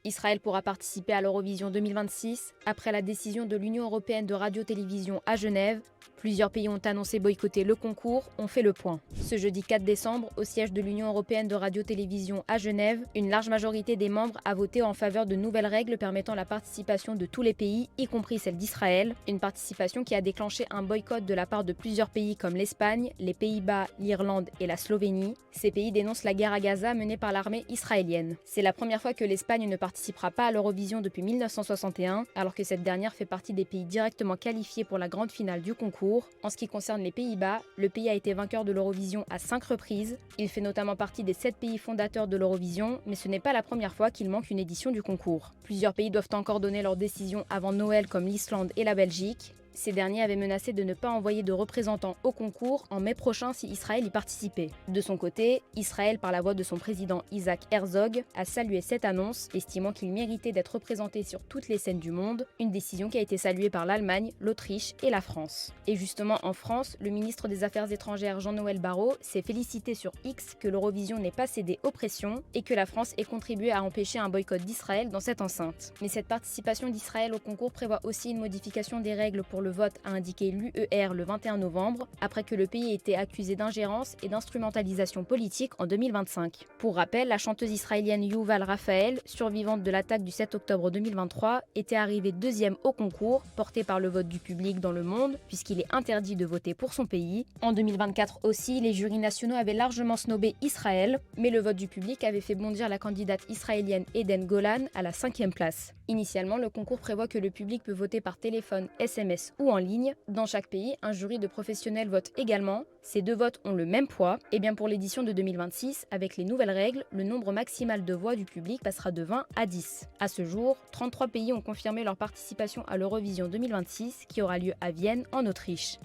Israël pourra participer à l'Eurovision 2026 après la décision de l'Union européenne de radio-télévision à Genève. Plusieurs pays ont annoncé boycotter le concours, on fait le point. Ce jeudi 4 décembre, au siège de l'Union européenne de radio-télévision à Genève, une large majorité des membres a voté en faveur de nouvelles règles permettant la participation de tous les pays, y compris celle d'Israël. Une participation qui a déclenché un boycott de la part de plusieurs pays comme l'Espagne, les Pays-Bas, l'Irlande et la Slovénie. Ces pays dénoncent la guerre à Gaza menée par l'armée israélienne. C'est la première fois que l'Espagne ne participera pas à l'Eurovision depuis 1961, alors que cette dernière fait partie des pays directement qualifiés pour la grande finale du concours. En ce qui concerne les Pays-Bas, le pays a été vainqueur de l'Eurovision à 5 reprises. Il fait notamment partie des 7 pays fondateurs de l'Eurovision, mais ce n'est pas la première fois qu'il manque une édition du concours. Plusieurs pays doivent encore donner leur décision avant Noël comme l'Islande et la Belgique. Ces derniers avaient menacé de ne pas envoyer de représentants au concours en mai prochain si Israël y participait. De son côté, Israël, par la voix de son président Isaac Herzog, a salué cette annonce, estimant qu'il méritait d'être représenté sur toutes les scènes du monde, une décision qui a été saluée par l'Allemagne, l'Autriche et la France. Et justement en France, le ministre des Affaires étrangères Jean-Noël Barrot s'est félicité sur X que l'Eurovision n'ait pas cédé aux pressions et que la France ait contribué à empêcher un boycott d'Israël dans cette enceinte. Mais cette participation d'Israël au concours prévoit aussi une modification des règles pour le vote, a indiqué l'UER le 21 novembre, après que le pays ait été accusé d'ingérence et d'instrumentalisation politique en 2025. Pour rappel, la chanteuse israélienne Yuval Raphael, survivante de l'attaque du 7 octobre 2023, était arrivée deuxième au concours, porté par le vote du public dans le monde, puisqu'il est interdit de voter pour son pays. En 2024 aussi, les jurys nationaux avaient largement snobé Israël, mais le vote du public avait fait bondir la candidate israélienne Eden Golan à la 5e place. Initialement, le concours prévoit que le public peut voter par téléphone, SMS ou en ligne. Dans chaque pays, un jury de professionnels vote également. Ces deux votes ont le même poids. Et bien pour l'édition de 2026, avec les nouvelles règles, le nombre maximal de voix du public passera de 20 à 10. À ce jour, 33 pays ont confirmé leur participation à l'Eurovision 2026 qui aura lieu à Vienne, en Autriche.